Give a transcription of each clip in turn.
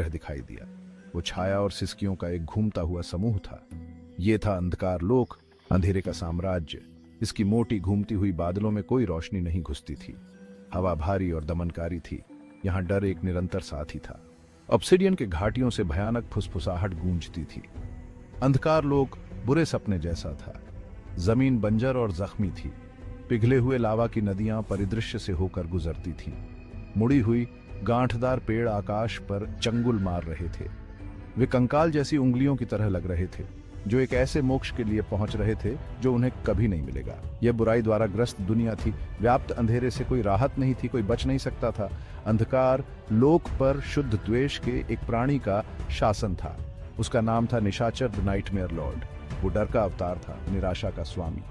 ग्रह दिखाई दिया। वो छाया और सिसकियों का एक घूमता हुआ समूह था। ये था अंधकार लोक, अंधेरे का साम्राज्य। इसकी मोटी घूमती हुई बादलों में कोई रोशनी नहीं घुसती थी। हवा भारी और दमनकारी थी। यहाँ डर एक निरंतर साथी था। ऑब्सिडियन के घाटियों से भयानक फुसफुसाहट गूंजती थी। अंधकार लोक बुरे सपने जैसा था। जमीन बंजर और जख्मी थी। पिघले हुए लावा की नदियां परिदृश्य से होकर गुजरती थीं। मुड़ी हुई गांठदार पेड़ आकाश पर चंगुल मार रहे थे। वे कंकाल जैसी उंगलियों की तरह लग रहे थे, जो एक ऐसे मोक्ष के लिए पहुंच रहे थे जो उन्हें कभी नहीं मिलेगा। यह बुराई द्वारा ग्रस्त दुनिया थी। व्याप्त अंधेरे से कोई राहत नहीं थी, कोई बच नहीं सकता था। अंधकार लोक पर शुद्ध द्वेष के एक प्राणी का शासन था। उसका नाम था निशाचर, द नाइटमेयर लॉर्ड। वो डर का अवतार था, निराशा का स्वामी।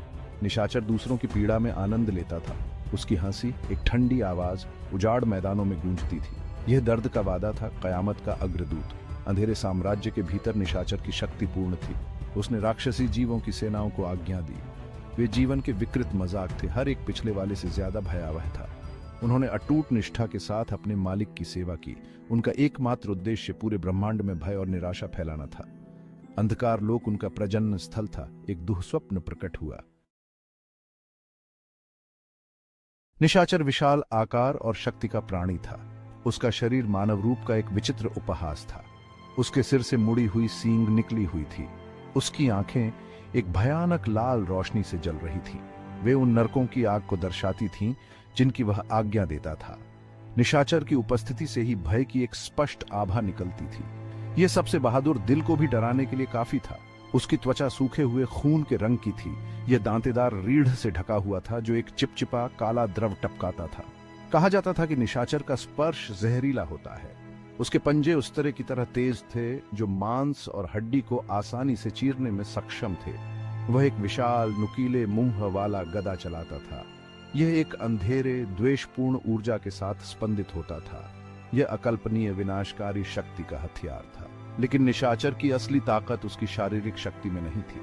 निशाचर दूसरों की पीड़ा में आनंद लेता था। उसकी हंसी एक ठंडी आवाज उजाड़ मैदानों में गूंजती थी। यह दर्द का वादा था, कयामत का अग्रदूत। अंधेरे साम्राज्य के भीतर निशाचर की शक्ति पूर्ण थी। उसने राक्षसी जीवों की सेनाओं को आज्ञा दी। वे जीवन के विकृत मजाक थे, हर एक पिछले वाले से ज्यादा भयावह था। उन्होंने अटूट निष्ठा के साथ अपने मालिक की सेवा की। उनका एकमात्र उद्देश्य पूरे ब्रह्मांड में भय और निराशा फैलाना था। अंधकार लोक उनका प्रजनन स्थल था। एक दुःस्वप्न प्रकट हुआ। निशाचर विशाल आकार और शक्ति का प्राणी था। उसका शरीर मानव रूप का एक विचित्र उपहास था। उसके सिर से मुड़ी हुई सींग निकली हुई थी। उसकी आंखें एक भयानक लाल रोशनी से जल रही थीं। वे उन नरकों की आग को दर्शाती थीं जिनकी वह आज्ञा देता था। निशाचर की उपस्थिति से ही भय की एक स्पष्ट आभा निकलती थी। यह सबसे बहादुर दिल को भी डराने के लिए काफी था। उसकी त्वचा सूखे हुए खून के रंग की थी। यह दांतेदार रीढ़ से ढका हुआ था जो एक चिपचिपा काला द्रव टपकाता था। कहा जाता था कि निशाचर का स्पर्श जहरीला होता है। उसके पंजे उस तरह की तरह तेज थे जो मांस और हड्डी को आसानी से चीरने में सक्षम थे। वह एक विशाल नुकीले मुंह वाला गदा चलाता था। यह एक अंधेरे द्वेषपूर्ण ऊर्जा के साथ स्पंदित होता था। यह अकल्पनीय विनाशकारी शक्ति का हथियार था। लेकिन निशाचर की असली ताकत उसकी शारीरिक शक्ति में नहीं थी।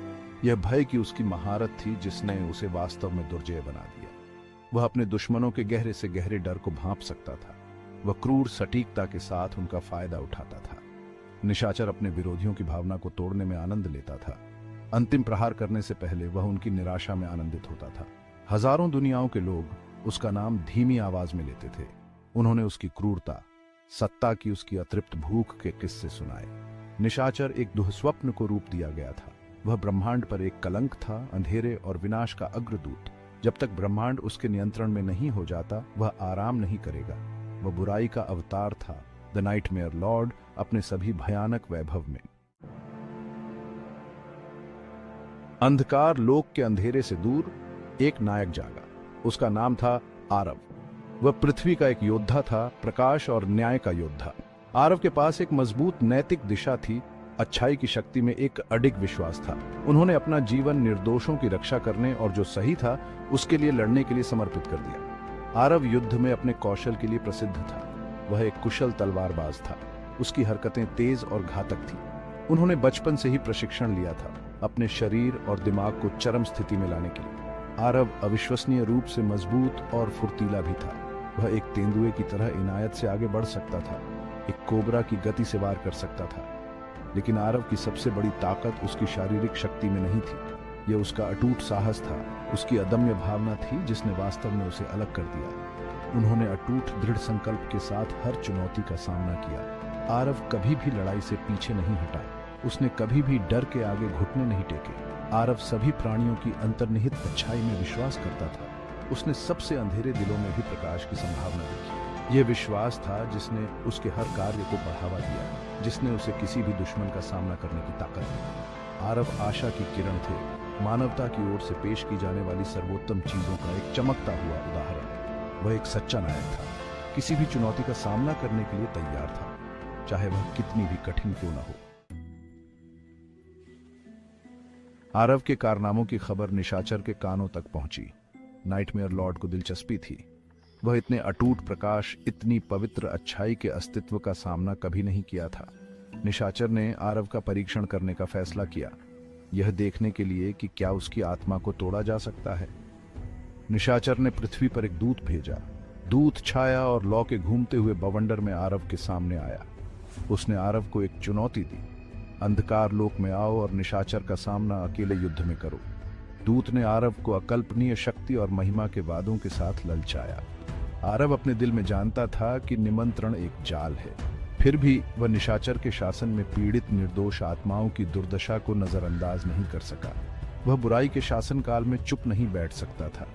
यह भय की उसकी महारत थी जिसने उसे वास्तव में दुर्जय बना दिया। वह अपने दुश्मनों के गहरे से गहरे डर को भांप सकता था। वह क्रूर सटीकता के साथ उनका फायदा उठाता था। निशाचर अपने विरोधियों की भावना को तोड़ने में आनंद लेता था। अंतिम प्रहार करने से पहले वह उनकी निराशा में आनंदित होता था। हजारों दुनियाओं के लोग उसका नाम धीमी आवाज में लेते थे। उन्होंने उसकी क्रूरता, सत्ता की उसकी अतृप्त भूख के किस्से सुनाए। निशाचर एक दुःस्वप्न को रूप दिया गया था। वह ब्रह्मांड पर एक कलंक था, अंधेरे और विनाश का अग्रदूत। जब तक ब्रह्मांड उसके नियंत्रण में नहीं हो जाता, वह आराम नहीं करेगा। वह बुराई का अवतार था, द नाइटमेयर लॉर्ड, अपने सभी भयानक वैभव में। अंधकार लोक के अंधेरे से दूर एक नायक जागा। उसका नाम था आरव। वह पृथ्वी का एक योद्धा था, प्रकाश और न्याय का योद्धा। आरव के पास एक मजबूत नैतिक दिशा थी, अच्छाई की शक्ति में एक अडिग विश्वास था। उन्होंने अपना जीवन निर्दोषों की रक्षा करने और जो सही था उसके लिए लड़ने के लिए समर्पित कर दिया। आरव युद्ध में अपने कौशल के लिए प्रसिद्ध था। वह एक कुशल तलवारबाज था। उसकी हरकतें तेज और घातक थीं। उन्होंने बचपन से ही प्रशिक्षण लिया था अपने शरीर और दिमाग को चरम स्थिति में लाने के लिए। आरव अविश्वसनीय रूप से मजबूत और फुर्तीला भी था। वह एक तेंदुए की तरह इनायत से आगे बढ़ सकता था, एक कोबरा की गति से वार कर सकता था। लेकिन आरव की सबसे बड़ी ताकत उसकी शारीरिक शक्ति में नहीं थी। यह उसका अटूट साहस था, उसकी अदम्य भावना थी जिसने वास्तव में उसे अलग कर दिया। उन्होंने अटूट दृढ़ संकल्प के साथ हर चुनौती का सामना किया। आरव कभी भी लड़ाई से पीछे नहीं हटा। उसने कभी भी डर के आगे घुटने नहीं टेके। आरव सभी प्राणियों की अंतर्निहित अच्छाई में विश्वास करता था। उसने सबसे अंधेरे दिलों में भी प्रकाश की संभावना देखी। यह विश्वास था जिसने उसके हर कार्य को बढ़ावा दिया, जिसने उसे किसी भी दुश्मन का सामना करने की ताकत दी। आरव आशा की किरण थे, मानवता की ओर से पेश की जाने वाली सर्वोत्तम चीजों का एक चमकता हुआ उदाहरण। वह एक सच्चा नायक था, किसी भी चुनौती का सामना करने के लिए तैयार था, चाहे वह कितनी भी कठिन क्यों न हो। आरव के कारनामों की खबर निशाचर के कानों तक पहुंची। नाइटमेयर लॉर्ड को दिलचस्पी थी। वह इतने अटूट प्रकाश, इतनी पवित्र अच्छाई के अस्तित्व का सामना कभी नहीं किया था। निशाचर ने आरव का परीक्षण करने का फैसला किया, यह देखने के लिए कि क्या उसकी आत्मा को तोड़ा जा सकता है। निशाचर ने पृथ्वी पर एक दूत भेजा। दूत छाया और लौ के घूमते हुए बवंडर में आरव के सामने आया। उसने आरव को एक चुनौती दी। अंधकार लोक में आओ और निशाचर का सामना अकेले युद्ध में करो। दूत ने आरव को अकल्पनीय शक्ति और महिमा के वादों के साथ ललचाया। आरव अपने दिल में जानता था कि निमंत्रण एक जाल है, फिर भी वह निशाचर के शासन में पीड़ित निर्दोष आत्माओं की दुर्दशा को नजरअंदाज नहीं कर सका। वह बुराई के शासन काल में चुप नहीं बैठ सकता था।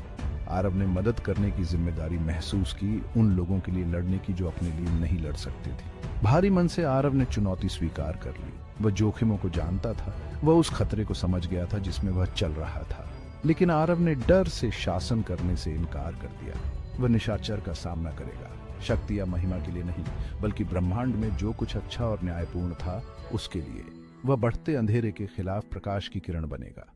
आरव ने मदद करने की जिम्मेदारी महसूस की, उन लोगों के लिए लड़ने की जो अपने लिए नहीं लड़ सकते थे। भारी मन से आरव ने चुनौती स्वीकार कर ली। वह जोखिमों को जानता था, वह उस खतरे को समझ गया था जिसमें वह चल रहा था। लेकिन आरव ने डर से शासन करने से इनकार कर दिया। वह निशाचर का सामना करेगा, शक्ति या महिमा के लिए नहीं, बल्कि ब्रह्मांड में जो कुछ अच्छा और न्यायपूर्ण था उसके लिए। वह बढ़ते अंधेरे के खिलाफ प्रकाश की किरण बनेगा।